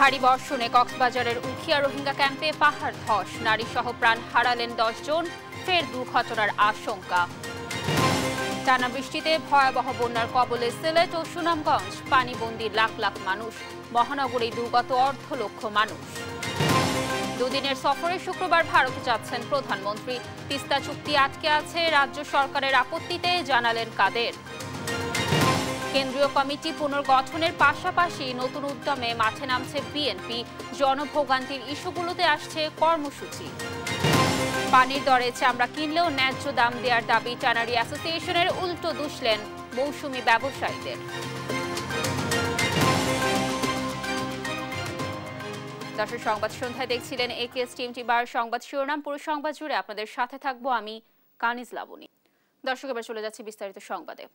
ভারী বর্ষণে কক্সবাজারের উখিয়া রোহিঙ্গা ক্যাম্পে পাহাড় ধস, নারীসহ প্রাণ হারালেন 10 জন, ফের দুর্ঘটনার আশঙ্কা। টানা বৃষ্টিতে ভয়াবহ বন্যার কবলে সিলেট ও সুনামগঞ্জ, পানিবন্দী লাখ লাখ মানুষ, মহানগরে দুর্গত অর্ধ লক্ষ মানুষ। দুদিনের সফরে শুক্রবার ভারতে যাচ্ছেন প্রধানমন্ত্রী। তিস্তা চুক্তি আটকে আছে রাজ্য সরকারের আপত্তিতে, জানালেন কাদের। কেন্দ্রীয় কমিটি পুনর্গঠনের পাশাপাশি নতুন উদ্যমে মাঠে নামছে বিএনপি, জনভোগান্তির ইস্যুগুলোতে আসছে কর্মসূচি। পানির দরে চামড়া কিনলেও ন্যায্য দাম দেওয়ার দাবি ট্যানারি অ্যাসোসিয়েশনের, উল্টো দুষলেন মৌসুমি ব্যবসায়ীদের। দর্শক, সংবাদ সন্ধ্যায় দেখছিলেন একেএস টিএমটি বার সংবাদ শিরোনাম। পুরো সংবাদ জুড়ে আপনাদের সাথে থাকবো আমি কানিজ লাবণী। দর্শক, এবার চলে যাচ্ছে বিস্তারিত সংবাদে।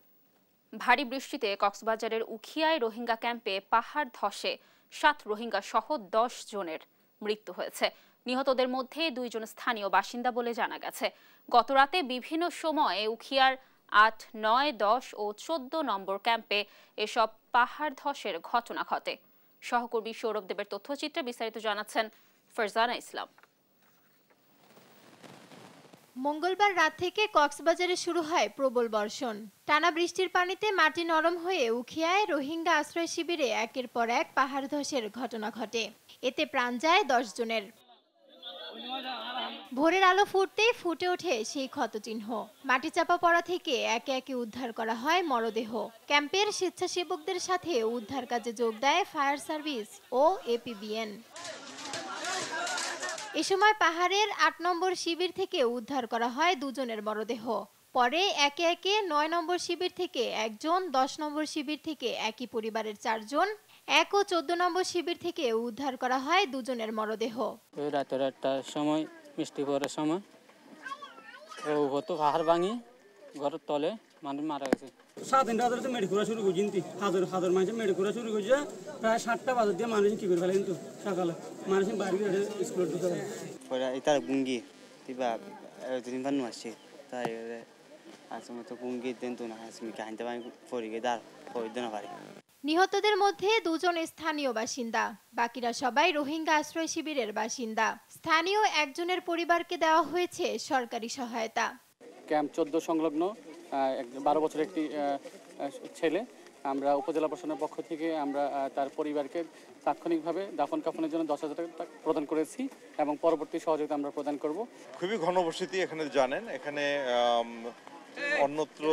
ভারী বৃষ্টিতে কক্সবাজারের উখিয়ায় রোহিঙ্গা ক্যাম্পে পাহাড় ধসে 7 রোহিঙ্গা সহ 10 জনের মৃত্যু হয়েছে। নিহতদের মধ্যে 2 জন স্থানীয় বাসিন্দা বলে জানা গেছে। গতরাতে বিভিন্ন সময়ে উখিয়ার 8, 9, 10 ও 14 নম্বর ক্যাম্পে এসব পাহাড় ধসের ঘটনা ঘটে। সহকর্মী সৌরভ দেবের তথ্যচিত্রে বিস্তারিত জানাচ্ছেন ফারজানা ইসলাম। মঙ্গলবার রাত থেকে কক্সবাজারে শুরু হয় প্রবল বর্ষণ। টানা বৃষ্টির পানিতে মাটি নরম হয়ে উখিয়ায় রোহিঙ্গা আশ্রয় শিবিরে একের পর এক পাহাড় ধসের ঘটনা ঘটে। এতে প্রাণ যায় 10 জনের। ভোরের আলো ফুটতেই ফুটে ওঠে সেই ক্ষতচিহ্ন। মাটি চাপা পড়া থেকে একে একে উদ্ধার করা হয় মরদেহ। ক্যাম্পের স্বেচ্ছাসেবকদের সাথে উদ্ধার কাজে যোগ দেয় ফায়ার সার্ভিস ও এপিবিএন। এ সময় পাহাড়ের 8 নম্বর শিবির থেকে উদ্ধার করা হয় 2 জনের মরদেহ। পরে একে একে 9 নম্বর শিবির থেকে 1 জন, 10 নম্বর শিবির থেকে একই পরিবারের 4 জন, 1 ও 14 নম্বর শিবির থেকে উদ্ধার করা হয় 2 জনের মরদেহ। রাতের 1টার সময় বৃষ্টি পড়ার সময় হতো পাহাড় ভাঙি ঘরের তলে মানুষ মারা গেছে। 7 রাতের তো মেডিকেল শুরু করছি, হাজার মানুষ মেডিকেল শুরু করছে। প্রায় 7টা বাজার দিয়ে মানুষ কি করে ফেলে, কিন্তু সকালে মানুষ বাড়ি স্কুল ঢুকে ফেলে তার গুঙ্গি কিবা দিন বানু আসছে তাই আসলে তো গুঙ্গি দেন তো না আসলে কাহিনীতে আমি পড়ে গিয়ে দাঁড় পড়ে দিন পারি। নিহতদের মধ্যে 2 জন স্থানীয় বাসিন্দা, বাকিরা সবাই রোহিঙ্গা আশ্রয় শিবিরের বাসিন্দা। স্থানীয় একজনের পরিবারকে দেওয়া হয়েছে সরকারি সহায়তা। ক্যাম্প 14 সংলগ্ন 12 বছরের একটি ছেলে, আমরা উপজেলা প্রশাসনের পক্ষ থেকে আমরা তার পরিবারকে তাৎক্ষণিকভাবে দাফন কাফনের জন্য 10,000 টাকা প্রদান করেছি এবং পরবর্তী সহযোগিতা আমরা প্রদান করব। খুবই ঘনবসতি এখানে, জানেন এখানে অন্যত্র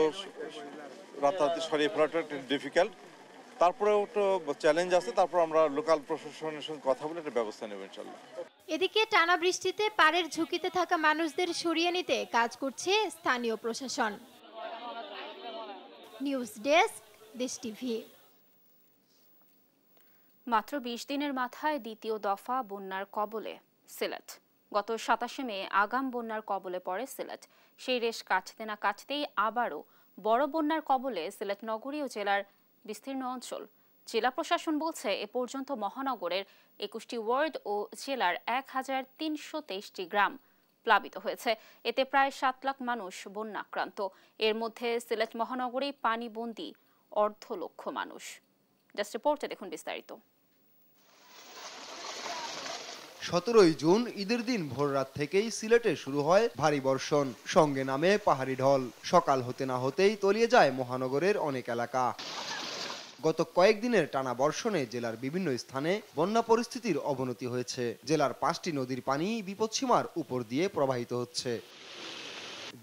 রাতারাতি সরিয়ে ফেলাটা ডিফিকাল্ট। তারপরেও তো চ্যালেঞ্জ আছে, তারপর আমরা লোকাল প্রশাসনের সঙ্গে কথা বলে একটা ব্যবস্থা নেব ইনশাআল্লাহ। এদিকে টানা বৃষ্টিতে পাড়ের ঝুঁকিতে থাকা মানুষদের সরিয়ে নিতে কাজ করছে স্থানীয় প্রশাসন। নিউজ ডেস্ক, দেশ টিভি। মাত্র 20 দিনের মাথায় দ্বিতীয় দফা বন্যার কবলে সিলেট। গত 27 মে আগাম বন্যার কবলে পড়ে সিলেট। সেই রেশ কাটতে না কাটতেই আবারও বড় বন্যার কবলে সিলেট নগরী ও জেলার বিস্তীর্ণ অঞ্চল। জেলা প্রশাসন বলছে এ পর্যন্ত মহানগরের 21টি ওয়ার্ড ও জেলার 1323টি গ্রাম প্লাবিত হয়েছে। এতে প্রায় 7 লাখ মানুষ বন্যাক্রান্ত। এর মধ্যে সিলেট মহানগরে পানিবন্দী অর্ধ লক্ষ মানুষ। জাস্ট রিপোর্টে দেখুন বিস্তারিত। 17 জুন ঈদের দিন ভোররাত থেকেই সিলেটে শুরু হয় ভারী বর্ষণ, সঙ্গে নামে পাহাড়ি ঢল। সকাল হতে না হতেই তলিয়ে যায় মহানগরের অনেক এলাকা। গত কয়েকদিনের টানা বর্ষণে জেলার বিভিন্ন স্থানে বন্যা পরিস্থিতির অবনতি হয়েছে। জেলার 5টি নদীর পানি বিপদসীমার উপর দিয়ে প্রবাহিত হচ্ছে।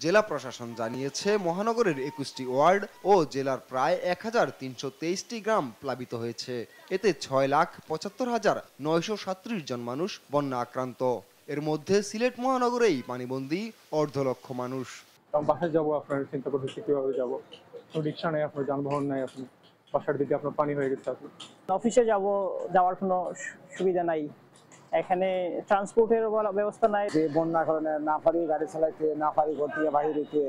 জেলা প্রশাসন জানিয়েছে মহানগরের 21টি ওয়ার্ড ও জেলার প্রায় 1323টি গ্রাম প্লাবিত হয়েছে। এতে 6,75,937 জন মানুষ বন্যা আক্রান্ত। এর মধ্যে সিলেট মহানগরেই পানিবন্দী অর্ধ লক্ষ মানুষ। বাসায় যাবো, আপনার চিন্তা করতেছি কিভাবে যাবো, রিক্সা নেই, আপনার যানবাহন নাই, আপনি বাসার দিকে আপনার পানি হয়ে গেছে। আপনি অফিসে যাওয়ার কোনো সুবিধা নাই, এখানে ট্রান্সপোর্টের ব্যবস্থা নাই। যে বন্যার কারণে না পারি গাড়ি চালাইতে, না পারি ঘর থেকে বাইরে হইতে,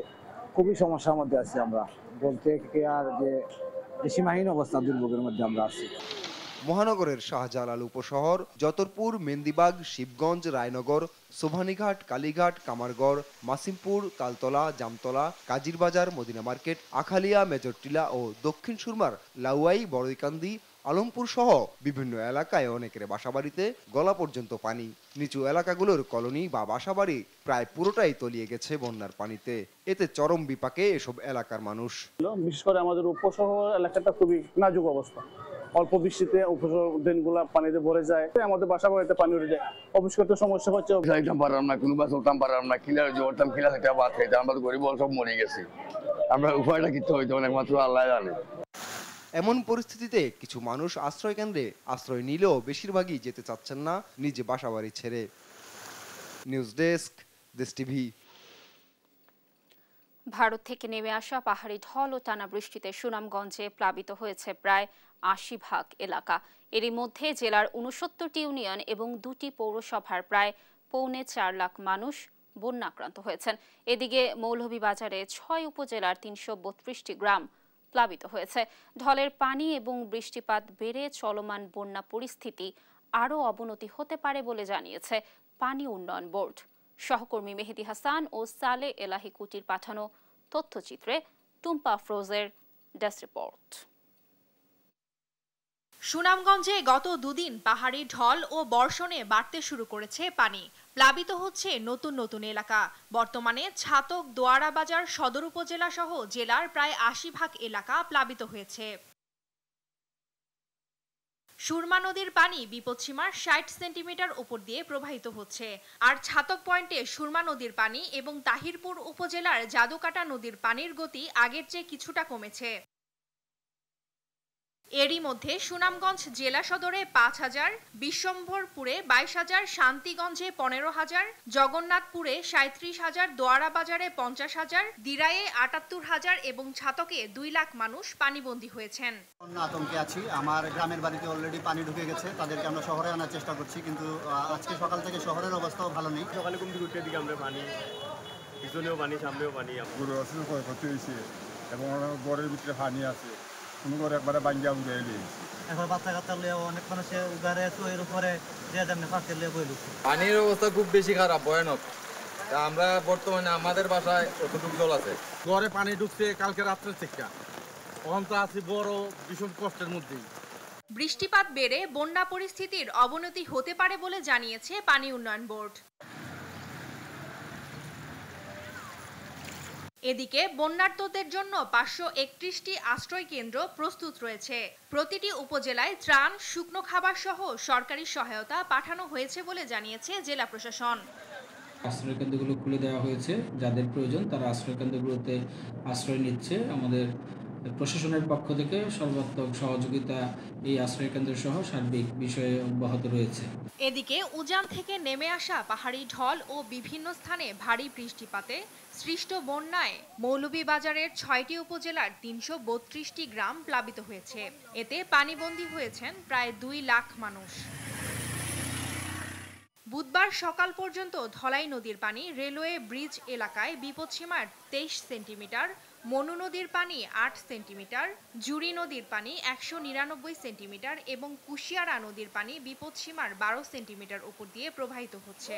খুবই সমস্যার মধ্যে আছি আমরা। বলতে কি আর যে সীমাহীন অবস্থা, দুর্ভোগের মধ্যে আমরা আছি। মহানগরের শাহজালাল উপশহর, যতরপুর, মেন্দিবাগ, শিবগঞ্জ, রায়নগর, সোভানীঘাট, কালীঘাট, কামারগড়, মাসিমপুর, তালতলা, জামতলা, কাজিরবাজার, মদিনা মার্কেট, আখালিয়া, মেজরটিলা ও দক্ষিণ সুরমার লাউয়াই, বড়ইকান্দি, আলমপুর সহ বিভিন্ন এলাকায় অনেকের বাসাবাড়িতে গলা পর্যন্ত পানি। নিচু এলাকাগুলোর কলোনি বা বাসাবাড়ি প্রায় পুরোটাই তলিয়ে গেছে বন্যার পানিতে। এতে চরম বিপাকে এসব এলাকার মানুষ। বিশেষ করে আমাদের উপশহর এলাকাটা খুবই নাজুক অবস্থা। অল্প বৃষ্টিতে উপশহর ড্রেনগুলো পানিতে ভরে যায়, আমাদের বাসা বাড়িতে পানি উঠে যায়। অফিস করতে সমস্যা হচ্ছে, যাইতাম পারলাম না, কোনো বাস উঠতাম পারলাম না, কিলা জোরতাম, কিলা থেকে ভাত খাইতাম। আমরা গরিব সব মরে গেছি, আমরা উপায়টা কিছু হইতো একমাত্র আল্লাহ জানে। এমন পরিস্থিতিতে কিছু মানুষ আশ্রয় কেন্দ্রে আশ্রয় নিলেও বেশিরভাগই যেতে চাচ্ছেন না নিজে বাসাবাড়ি ছেড়ে। নিউজ ডেস্ক, দেশ টিভি। ভারত থেকে নেমে আসা পাহাড়ি ঢল ও টানা বৃষ্টিতে সুনামগঞ্জে প্লাবিত হয়েছে প্রায় ৮০% এলাকা। এরই মধ্যে জেলার ৬৯টি ইউনিয়ন এবং ২টি পৌরসভার প্রায় ৪.৫ লাখ মানুষ বন্যাক্রান্ত হয়েছেন। এদিকে মৌলভীবাজারে ৬ উপজেলার ৩৩২টি গ্রাম প্লাবিত হয়েছে। ঢলের পানি এবং বৃষ্টিপাত বেড়ে চলমান বন্যা পরিস্থিতি আরও অবনতি হতে পারে বলে জানিয়েছে পানি উন্নয়ন বোর্ড। সহকর্মী মেহেদি হাসান ও সালে এলাহি কুটির পাঠানো তথ্যচিত্রে টুম্পা আফরোজের ডেস্ক রিপোর্ট। সুনামগঞ্জে গত দুদিন পাহাড়ি ঢল ও বর্ষণে বাড়তে শুরু করেছে পানি। প্লাবিত হচ্ছে নতুন নতুন এলাকা। বর্তমানে ছাতক, দোয়ারা বাজার সদর উপজেলা সহ জেলার প্রায় ৮০% এলাকা প্লাবিত হয়েছে। সুরমা নদীর পানি বিপদসীমার ৬০ সেন্টিমিটার উপর দিয়ে প্রবাহিত হচ্ছে। আর ছাতক পয়েন্টে সুরমা নদীর পানি এবং তাহিরপুর উপজেলার জাদুকাটা নদীর পানির গতি আগের চেয়ে কিছুটা কমেছে। এরই মধ্যে সুনামগঞ্জ জেলা সদরে ৫,০০০, বিশ্বম্ভরপুরে ২২,০০০, শান্তিগঞ্জে ১৫,০০০, জগন্নাথপুরে ৩৭,০০০, দোয়ারা বাজারে ৫০,০০০, দিরায়ে ৭৮,০০০ এবং ছাতকে ২ লাখ মানুষ পানিবন্দী হয়েছেন। আতঙ্কে আছি। আমার গ্রামের বাড়িতে অলরেডি পানি ঢুকে গেছে, তাদেরকে আমরা শহরে আনার চেষ্টা করছি, কিন্তু আজকে সকাল থেকে শহরের অবস্থাও ভালো নেই। সকালে ঘুম থেকে উঠে দিকে আমরা পানি, পিছনেও পানি, সামনেও পানি, গরু অসুস্থ ক্ষতি হয়েছে এবং ঘরের ভিতরে পানি আছে, কোনো ঘরে একবারে বাঙ্গিয়া উঠে এলি। এখন বাচ্চা কাচ্চা লিয়ে অনেক মানুষে উগারে এর উপরে যে যেমনি ফাঁসে লিয়ে বইল। পানির অবস্থা খুব বেশি খারাপ, ভয়ানক। আমরা বর্তমানে আমাদের বাসায় কতটুকু জল আছে, ঘরে পানি ঢুকছে কালকে রাত্রের থেকে, এখন তো আছি বড় ভীষণ কষ্টের মধ্যেই। বৃষ্টিপাত বেড়ে বন্যা পরিস্থিতির অবনতি হতে পারে বলে জানিয়েছে পানি উন্নয়ন বোর্ড। এদিকে বন্যার্তদের জন্য ৫৩১টি আশ্রয় কেন্দ্র প্রস্তুত রয়েছে। প্রতিটি উপজেলায় ত্রাণ, শুকনো খাবার সহ সরকারি সহায়তা পাঠানো হয়েছে বলে জানিয়েছে জেলা প্রশাসন। আশ্রয় কেন্দ্রগুলো খুলে দেওয়া হয়েছে, যাদের প্রয়োজন তারা আশ্রয় কেন্দ্রগুলোতে আশ্রয় নিচ্ছে। আমাদের প্রশাসনের পক্ষ থেকে সর্বাত্মক সহযোগিতা এই আশ্রয় কেন্দ্র সহ সার্বিক বিষয়ে অব্যাহত রয়েছে। এদিকে উজান থেকে নেমে আসা পাহাড়ি ঢল ও বিভিন্ন স্থানে ভারী বৃষ্টিপাতে সৃষ্ট বন্যায় মৌলভীবাজারের ৬টি উপজেলার ৩৩২টি গ্রাম প্লাবিত হয়েছে। এতে পানিবন্দী হয়েছেন প্রায় ২ লাখ মানুষ। বুধবার সকাল পর্যন্ত ধলাই নদীর পানি রেলওয়ে ব্রিজ এলাকায় বিপদসীমার ২৩ সেন্টিমিটার, মনু নদীর পানি ৮ সেন্টিমিটার, জুড়ি নদীর পানি ১৯৯ সেন্টিমিটার এবং কুশিয়ারা নদীর পানি বিপদসীমার ১২ সেন্টিমিটার উপর দিয়ে প্রবাহিত হচ্ছে।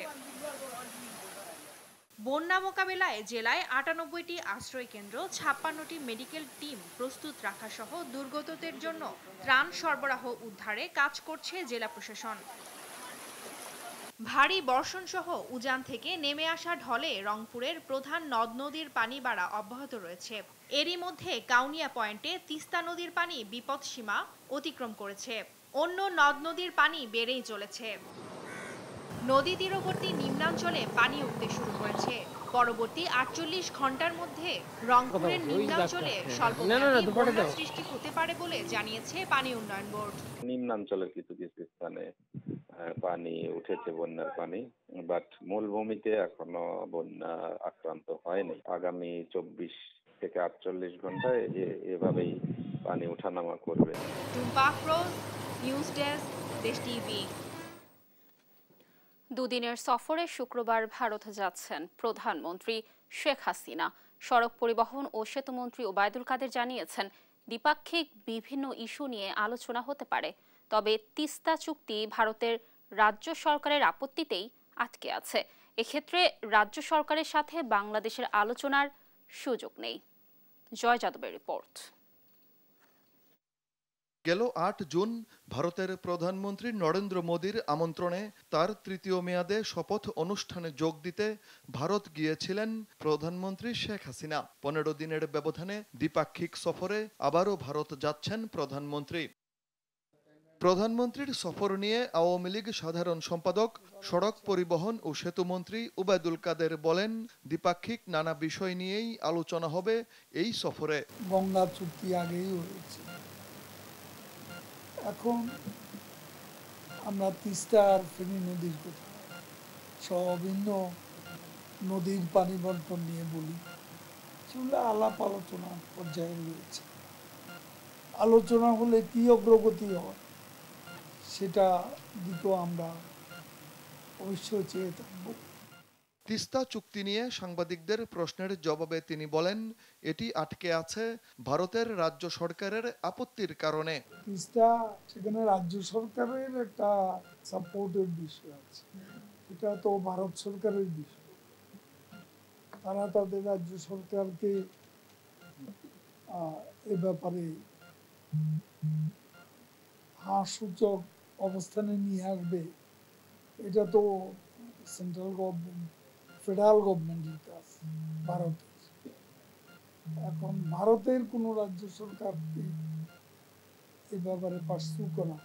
বন্যা মোকাবেলায় জেলায় ৯৮টি আশ্রয় কেন্দ্র, ৫৬টি মেডিকেল টিম প্রস্তুত রাখা সহ দুর্গতদের জন্য ত্রাণ সরবরাহ উদ্ধারে কাজ করছে জেলা প্রশাসন। ভারী বর্ষণ সহ উজান থেকে নেমে আসা ঢলে রংপুরের প্রধান নদ নদীর পানি বাড়া অব্যাহত রয়েছে। এরই মধ্যে কাউনিয়া পয়েন্টে তিস্তা নদীর পানি বিপদসীমা অতিক্রম করেছে। অন্য নদ নদীর পানি বেড়েই চলেছে। নদী তীরবর্তী নিম্নাঞ্চলে পানি উঠতে শুরু করেছে। পরবর্তী ৪৮ ঘন্টার মধ্যে রংপুরের নিম্নাঞ্চলে স্বল্পমেয়াদী বন্যা সৃষ্টি হতে পারে বলে জানিয়েছে পানি উন্নয়ন বোর্ড। নিম্নাঞ্চলের কিছু কিছু স্থানে পানি উঠেছে, বন্যার পানি, বাট মূলভূমিতে এখনো বন্যা আক্রান্ত হয়নি। আগামী ২৪ থেকে ৪৮ ঘন্টায় এভাবেই পানি ওঠানামা করবে। নিউজ ডেস্ক, দেশ টিভি। দুদিনের সফরে শুক্রবার ভারত যাচ্ছেন প্রধানমন্ত্রী শেখ হাসিনা। সড়ক পরিবহন ও সেতুমন্ত্রী ওবায়দুল কাদের জানিয়েছেন, দ্বিপাক্ষিক বিভিন্ন ইস্যু নিয়ে আলোচনা হতে পারে, তবে তিস্তা চুক্তি ভারতের রাজ্য সরকারের আপত্তিতেই আটকে আছে। এক্ষেত্রে রাজ্য সরকারের সাথে বাংলাদেশের আলোচনার সুযোগ নেই। জয় যাদবের রিপোর্ট। গেল ৮ জুন ভারতের প্রধানমন্ত্রী নরেন্দ্র মোদীর আমন্ত্রণে তার তৃতীয় মেয়াদে শপথ অনুষ্ঠানে যোগ দিতে ভারত গিয়েছিলেন প্রধানমন্ত্রী শেখ হাসিনা। ১৫ দিনের ব্যবধানে দ্বিপাক্ষিক সফরে আবারও ভারত যাচ্ছেন প্রধানমন্ত্রী। প্রধানমন্ত্রীর সফর নিয়ে আওয়ামী লীগ সাধারণ সম্পাদক, সড়ক পরিবহন ও সেতুমন্ত্রী ওবায়দুল কাদের বলেন, দ্বিপাক্ষিক নানা বিষয় নিয়েই আলোচনা হবে এই সফরে। গঙ্গা চুক্তি আগেই হয়েছে, এখন আমরা তিস্তা আর ফেনী নদীর কথা বিভিন্ন নদীর পানি বন্টন নিয়ে বলি, সেগুলো আলাপ আলোচনা পর্যায়ে রয়েছে। আলোচনা হলে কি অগ্রগতি হয় সেটা দিকেও আমরা অবশ্যই চেয়ে থাকবো। তিস্তা চুক্তি নিয়ে সাংবাদিকদের প্রশ্নের জবাবে তিনি বলেন, এটি আটকে আছে ভারতের রাজ্য সরকারের আপত্তির কারণে। তিস্তা সেখানে রাজ্য সরকারের একটা সাপোর্টের বিষয় আছে, এটা তো ভারত সরকারের বিষয়। তারা তাদের রাজ্য সরকারকে এ ব্যাপারে সূচক অবস্থানে নিয়ে আসবে, এটা তো সেন্ট্রাল গভর্নমেন্ট, ফেডারেল গভর্নমেন্টের কাজ ভারতের। এখন ভারতের কোনো রাজ্য সরকারকে এ ব্যাপারে পার্সু করা,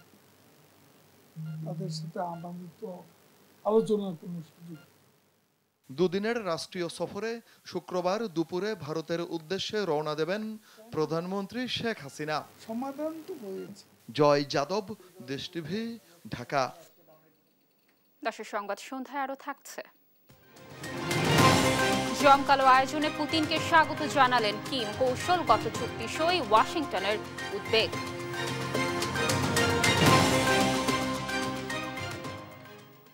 তাদের সাথে আমাদের তো আলোচনার কোনো সুযোগ। দুদিনের রাষ্ট্রীয় সফরে শুক্রবার দুপুরে ভারতের উদ্দেশ্যে রওনা দেবেন প্রধানমন্ত্রী শেখ হাসিনা। সমাধান তো হয়েছে। জয় যাদব, দেশ টিভি, ঢাকা। দর্শক, সংবাদ সন্ধ্যায় আরো থাকছে। জমকালো আয়োজনে পুতিনকে স্বাগত জানালেন কিম, কৌশলগত চুক্তি সই ওয়াশিংটনের উদ্বেগ।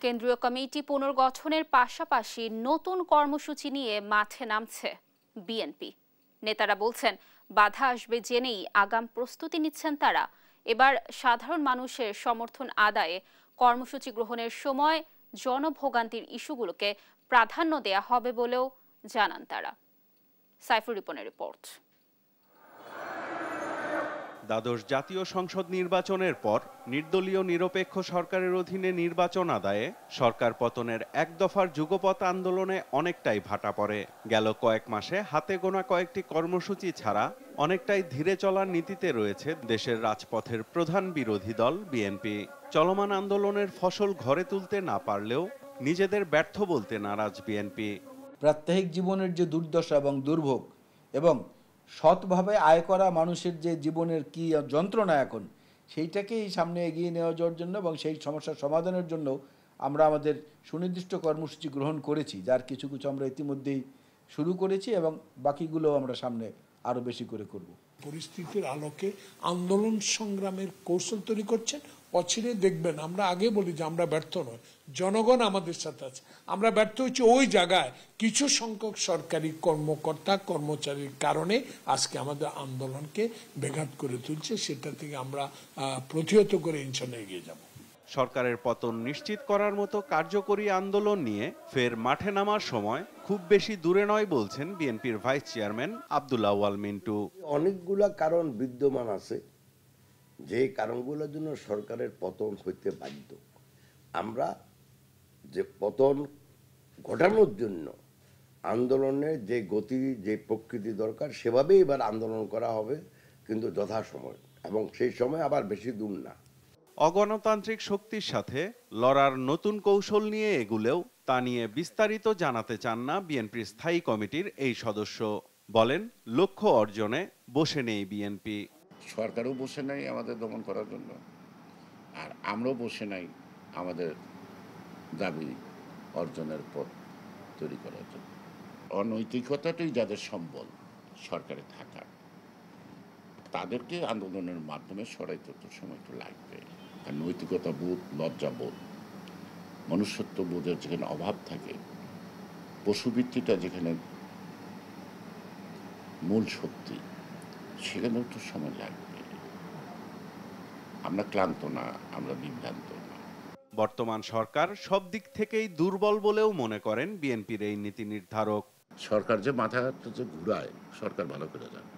কেন্দ্রীয় কমিটি পুনর্গঠনের পাশাপাশি নতুন কর্মসূচি নিয়ে মাঠে নামছে বিএনপি। নেতারা বলছেন, বাধা আসবে জেনেই আগাম প্রস্তুতি নিচ্ছেন তারা। এবার সাধারণ মানুষের সমর্থন আদায়ে কর্মসূচি গ্রহণের সময় জনভোগান্তির ইস্যুগুলোকে প্রাধান্য দেয়া হবে বলেও জানান তারা। সাইফুর রিপনের রিপোর্ট। দ্বাদশ জাতীয় সংসদ নির্বাচনের পর নির্দলীয় নিরপেক্ষ সরকারের অধীনে নির্বাচন আদায়ে সরকার পতনের এক দফার যুগপৎ আন্দোলনে অনেকটাই ভাটা পড়ে। গেল কয়েক মাসে হাতে গোনা কয়েকটি কর্মসূচি ছাড়া অনেকটাই ধীরে চলার নীতিতে রয়েছে দেশের রাজপথের প্রধান বিরোধী দল বিএনপি। চলমান আন্দোলনের ফসল ঘরে তুলতে না পারলেও নিজেদের ব্যর্থ বলতে নারাজ বিএনপি। প্রাত্যহিক জীবনের যে দুর্দশা এবং দুর্ভোগ এবং সৎভাবে আয় করা মানুষের যে জীবনের কি যন্ত্রণা এখন, সেইটাকেই সামনে এগিয়ে নেওয়া যাওয়ার জন্য এবং সেই সমস্যার সমাধানের জন্য আমরা আমাদের সুনির্দিষ্ট কর্মসূচি গ্রহণ করেছি, যার কিছু কিছু আমরা ইতিমধ্যেই শুরু করেছি এবং বাকিগুলো আমরা সামনে আরও বেশি করে করব। পরিস্থিতির আলোকে আন্দোলন সংগ্রামের কৌশল তৈরি করছেন। অচিরে দেখবেন, আমরা আগে বলি যে আমরা ব্যর্থ নয়, জনগণ আমাদের সাথে আছে। আমরা ব্যর্থ হচ্ছি ওই জায়গায় কিছু সংখ্যক সরকারি কর্মকর্তা কর্মচারীর কারণে আজকে আমাদের আন্দোলনকে ব্যাঘাত করে তুলছে। সেটা থেকে আমরা প্রতিহত করে ইনশাল্লাহ এগিয়ে যাব। সরকারের পতন নিশ্চিত করার মতো কার্যকরী আন্দোলন নিয়ে ফের মাঠে নামার সময় খুব বেশি দূরে নয় বলছেন বিএনপির ভাইস চেয়ারম্যান আব্দুল আউয়াল মিন্টু। অনেকগুলা কারণ বিদ্যমান আছে, যে কারণগুলোর জন্য সরকারের পতন হইতে বাধ্য। আমরা যে পতন ঘটানোর জন্য আন্দোলনের যে গতি, যে প্রকৃতি দরকার, সেভাবেই এবার আন্দোলন করা হবে, কিন্তু যথাসময়, এবং সেই সময় আবার বেশি দূর না। অগণতান্ত্রিক শক্তির সাথে লড়ার নতুন কৌশল নিয়ে এগুলেও তা নিয়ে বিস্তারিত জানাতে চান না বিএনপির স্থায়ী কমিটির এই সদস্য। বলেন, লক্ষ্য অর্জনে বসে নেই বিএনপি। সরকারও বসে নাই আমাদের দমন করার জন্য, আর আমরাও বসে নাই আমাদের দাবি অর্জনের পথ তৈরি করার জন্য। অনৈতিকতাটাই যাদের সম্বল সরকারে থাকা, তাদেরকে আন্দোলনের মাধ্যমে সরাইতে তো সময় তো লাগবে। আর নৈতিকতা বোধ, লজ্জাবোধ, মনুষ্যত্ব বোধের যেখানে অভাব থাকে, পশুবৃত্তিটা যেখানে মূল শক্তি, সেখানেও তো সময় লাগবে। আমরা ক্লান্ত না, আমরা বিভ্রান্ত না। বর্তমান সরকার সব দিক থেকেই দুর্বল বলেও মনে করেন বিএনপির এই নীতি নির্ধারক। সরকার যে মাথাটা যে ঘুরায়, সরকার ভালো করে জানে,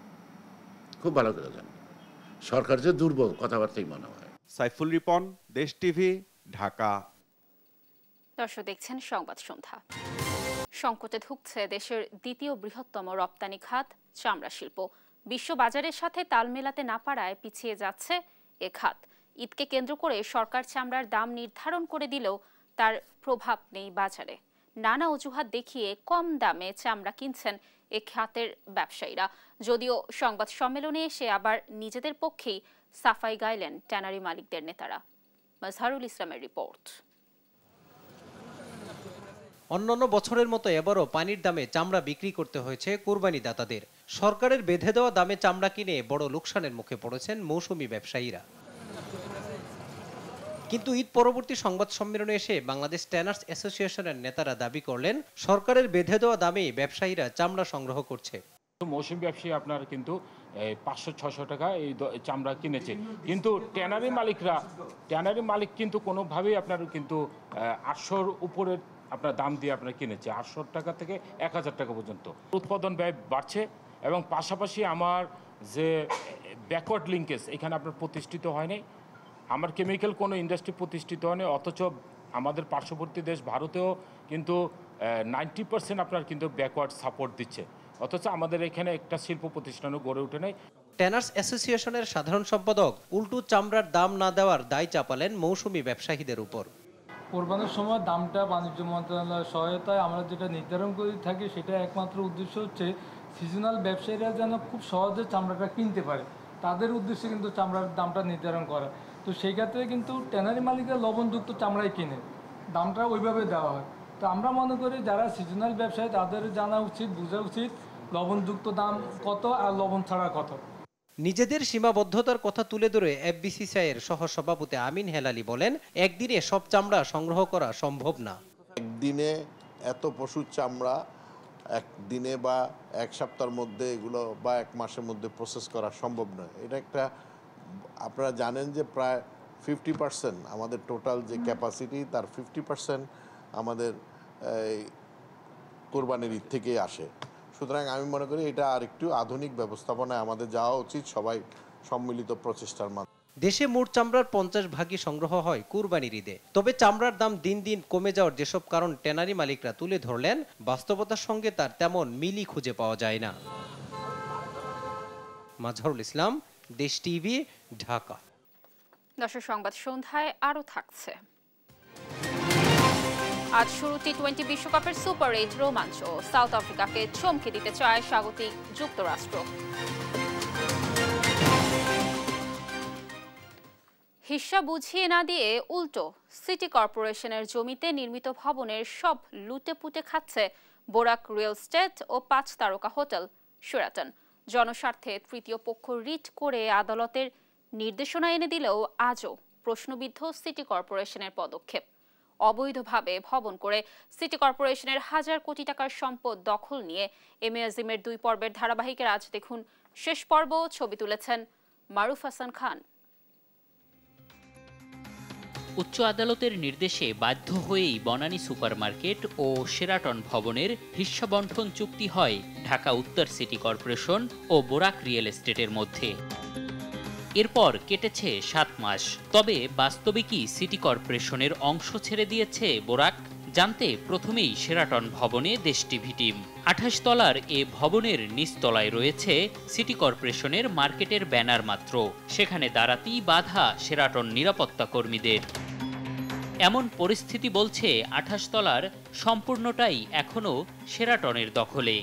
খুব ভালো করে জানে। সরকার যে দুর্বল কথাবার্তাই মনে হয়। সাইফুল রিপন, দেশ টিভি, ঢাকা। দর্শক দেখছেন সংবাদ সন্ধ্যা। সংকটে ধুঁকছে দেশের দ্বিতীয় বৃহত্তম রপ্তানি খাত চামড়া শিল্প। বিশ্ব বাজারের সাথে তাল মেলাতে না পারায় পিছিয়ে যাচ্ছে এ খাত। ঈদকে কেন্দ্র করে সরকার চামড়ার দাম নির্ধারণ করে দিলেও তার প্রভাব নেই বাজারে। নানা অজুহাত দেখিয়ে কম দামে চামড়া কিনছেন এ খাতের ব্যবসায়ীরা। যদিও সংবাদ সম্মেলনে এসে আবার নিজেদের পক্ষেই সাফাই গাইলেন ট্যানারি মালিকদের নেতারা। মাজহারুল ইসলামের রিপোর্ট। অন্যান্য বছরের মতো এবারও পানির দামে চামড়া বিক্রি করতে হয়েছে কোরবানি দাতাদের। সরকারের বেঁধে দেওয়া দামে চামড়া কিনে বড় লোকসানের মুখে পড়েছেন মৌসুমি ব্যবসায়ীরা। কিন্তু ঈদ পরবর্তী সংবাদ সম্মেলনে এসে বাংলাদেশ ট্যানার্স অ্যাসোসিয়েশনের নেতারা দাবি করলেন সরকারের বেঁধে দেওয়া দামেই ব্যবসায়ীরা চামড়া সংগ্রহ করছে। মৌসুমি ব্যবসায়ী আপনার কিন্তু 500-600 টাকা এই চামড়া কিনেছে, কিন্তু ট্যানারি মালিক কিন্তু কোনোভাবেই আপনার কিন্তু 800-র উপরের আপনার দাম দিয়ে আপনার কিনেছে, 800 টাকা থেকে 1000 টাকা পর্যন্ত। উৎপাদন ব্যয় বাড়ছে এবং পাশাপাশি আমার যে ব্যাকওয়ার্ড লিঙ্কেজ এখানে আপনার প্রতিষ্ঠিত হয়নি, আমার কেমিক্যাল কোনো ইন্ডাস্ট্রি প্রতিষ্ঠিত হয়নি, অথচ আমাদের পার্শ্ববর্তী দেশ ভারতেও কিন্তু 90% আপনার কিন্তু ব্যাকওয়ার্ড সাপোর্ট দিচ্ছে, অথচ আমাদের এখানে একটা শিল্প প্রতিষ্ঠানও গড়ে ওঠে নাই। ট্যানার্স অ্যাসোসিয়েশনের সাধারণ সম্পাদক উল্টু চামড়ার দাম না দেওয়ার দায় চাপালেন মৌসুমি ব্যবসায়ীদের উপর। কোরবানির সময় দামটা বাণিজ্য মন্ত্রণালয়ের সহায়তায় আমরা যেটা নির্ধারণ করে থাকি, সেটা একমাত্র উদ্দেশ্য হচ্ছে সিজনাল ব্যবসায়ীরা যেন খুব সহজে চামড়াটা কিনতে পারে, তাদের উদ্দেশ্যে কিন্তু চামড়ার দামটা নির্ধারণ করা। তো সেই ক্ষেত্রে কিন্তু ট্যানারি মালিকরা লবণযুক্ত চামড়াই কিনে, দামটা ওইভাবে দেওয়া হয়। তো আমরা মনে করি যারা সিজনাল ব্যবসায়ী তাদের জানা উচিত, বোঝা উচিত লবণযুক্ত দাম কত আর লবণ ছাড়া কত। নিজেদের সীমাবদ্ধতার কথা তুলে ধরে এফবিসিসিআইয়ের সহ সভাপতি আমিন হেলালি বলেন, একদিনে সব চামড়া সংগ্রহ করা সম্ভব না। একদিনে এত পশুর চামড়া একদিনে বা এক সপ্তাহের মধ্যে এগুলো বা এক মাসের মধ্যে প্রসেস করা সম্ভব নয়। এটা একটা, আপনারা জানেন যে প্রায় 50% আমাদের টোটাল যে ক্যাপাসিটি তার 50% আমাদের কোরবানির ঈদ থেকেই আসে। সুতরাং আমি মনে করি এটা আর একটু আধুনিক ব্যবস্থাপনায় আমাদের যাওয়া উচিত, সবাই সম্মিলিত প্রচেষ্টার মাধ্যমে। দেশে মোট চামড়ার 50 ভাগই সংগ্রহ হয় কুরবানির ঈদে। তবে চামড়ার দাম দিন দিন কমে যাওয়ার যেসব কারণ ট্যানারি মালিকরা তুলে ধরলেন, বাস্তবতার সঙ্গে তার তেমন মিলই খুঁজে পাওয়া যায় না। মাজহারুল ইসলাম, দেশ টিভি, ঢাকা। দর্শক সংবাদ সন্ধ্যায় আরো থাকছে। আজ শুরু টি-20 বিশ্বকাপের সুপার 8 রোমাঞ্চ। সাউথ আফ্রিকাকে চমকে দিতে চায় স্বাগতিক যুক্তরাষ্ট্র। হিসাব বুঝিয়ে না দিয়ে উল্টো সিটি কর্পোরেশনের জমিতে নির্মিত ভবনের সব লুটেপুটে খাচ্ছে বোরাক রিয়েল এস্টেট ও 5 তারকা হোটেল শেরাটন। জনস্বার্থে তৃতীয় পক্ষ রিট করে আদালতের নির্দেশনা এনে দিলেও আজও প্রশ্নবিদ্ধ সিটি কর্পোরেশনের পদক্ষেপ। অবৈধভাবে ভবন করে সিটি কর্পোরেশনের হাজার কোটি টাকার সম্পদ দখল নিয়ে এমএজিমের 2 পর্বের ধারাবাহিকের আজ দেখুন শেষ পর্ব। ছবি তুলেছেন মারুফ হাসান খান। উচ্চ আদালতের নির্দেশে বাধ্য হয়েই বনানী সুপারমার্কেট ও শেরাটন ভবনের হিস্যা বণ্টন চুক্তি হয় ঢাকা উত্তর সিটি কর্পোরেশন ও বোরাক রিয়েল এস্টেটের মধ্যে। এরপর কেটেছে 7 মাস। তবে বাস্তবে কি সিটি কর্পোরেশনের অংশ ছেড়ে দিয়েছে বোরাক? জানতে প্রথমেই শেরাটন ভবনে দেশ টিভি টিম। 28 তলার এ ভবনের নিচতলায় রয়েছে সিটি কর্পোরেশনের মার্কেটের ব্যানার মাত্র। সেখানে দাঁড়াতেই বাধা শেরাটন নিরাপত্তা কর্মীদের। এমন পরিস্থিতি বলছে 28 তলার সম্পূর্ণটাই এখনো শেরাটনের দখলে।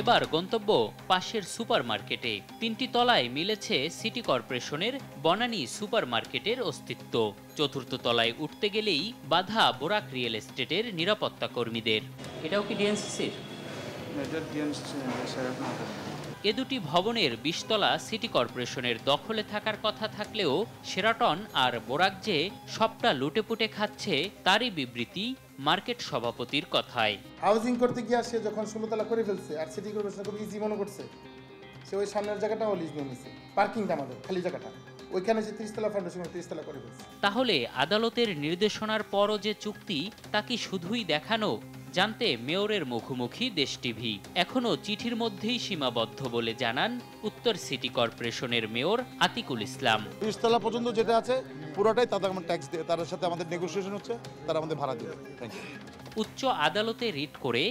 এবার গন্তব্য পাশের সুপারমার্কেটে। 3টি তলায় মিলেছে সিটি কর্পোরেশনের বনানী সুপারমার্কেটের অস্তিত্ব। 4র্থ তলায় উঠতে গেলেই বাধা বোরাক রিয়েল এস্টেটের নিরাপত্তা কর্মীদের। এটাও কি ডিএনসিসির? এ দুটি ভবনের 20 তলা সিটি কর্পোরেশনের দখলে থাকার কথা থাকলেও শেরাটন আর বোরাক যে সবটা লুটেপুটে খাচ্ছে তারই বিবৃতি মার্কেট সভাপতির কথায়। হাউজিং করতে গিয়ে সে যখন 16 তলা করে ফেলছে আর সিটি কর্পোরেশন খুব ইজি মনে করছে, সে ওই সামনের জায়গাটাও লিজ নিয়ে নিছে, পার্কিংটা আমাদের খালি জায়গাটা ওইখানে যে 30 তলা ফাউন্ডেশন 30 তলা করে ফেলছে। তাহলে আদালতের নির্দেশনার পরও যে চুক্তি তা কি শুধুই দেখানো, জানতে মেয়রের মুখোমুখি দেশ টিভি। এখনো চিঠির মধ্যেই সীমাবদ্ধ বলে জানান উত্তর সিটি কর্পোরেশনের মেয়র আতিকুল ইসলাম। 20 তলা পর্যন্ত যেটা আছে পুরোটাই তাদের ট্যাক্স দিয়ে, তার সাথে আমাদের নেগোসিয়েশন হচ্ছে, তারা আমাদের ভাড়া দিবে। উচ্চ আদালতে রিট করে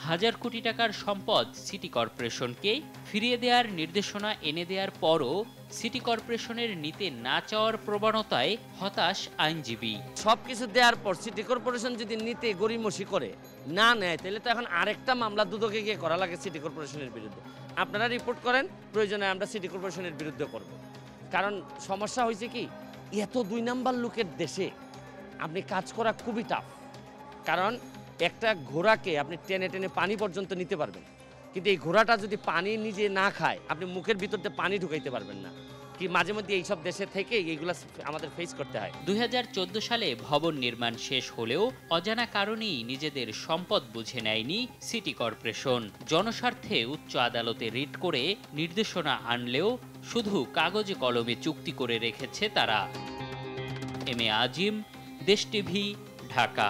হাজার কোটি টাকার সম্পদ সিটি কর্পোরেশনকে ফিরিয়ে দেওয়ার নির্দেশনা এনে দেওয়ার পরও সিটি কর্পোরেশনের নিতে না চাওয়ার প্রবণতায় হতাশ আইনজীবী। সবকিছু দেওয়ার পর সিটি কর্পোরেশন যদি নিতে গড়িমসি করে না নেয়, তাহলে তো এখন আরেকটা মামলা দুদকে গিয়ে করা লাগে সিটি কর্পোরেশনের বিরুদ্ধে। আপনারা রিপোর্ট করেন, প্রয়োজনে আমরা সিটি কর্পোরেশনের বিরুদ্ধে করব। কারণ সমস্যা হয়েছে কি, এত 2 নাম্বার লোকের দেশে আপনি কাজ করা খুবই টাফ। কারণ একটা ঘোড়াকে আপনি টেনে টেনে পানি পর্যন্ত নিতে পারবেন, কিন্তু এই ঘোড়াটা যদি পানি নিজে না খায়, আপনি মুখের ভিতর দিয়ে পানি ঢুকাইতে পারবেন না। কি মাঝে মধ্যে এইসব দেশে থেকে এইগুলা আমাদের ফেস করতে হয়। 2014 সালে ভবন নির্মাণ শেষ হলেও অজানা কারণেই নিজেদের সম্পদ বুঝে নেয়নি সিটি কর্পোরেশন। জনস্বার্থে উচ্চ আদালতে রিট করে নির্দেশনা আনলেও শুধু কাগজে কলমে চুক্তি করে রেখেছে তারা। এম এ আজিম, দেশ টিভি, ঢাকা।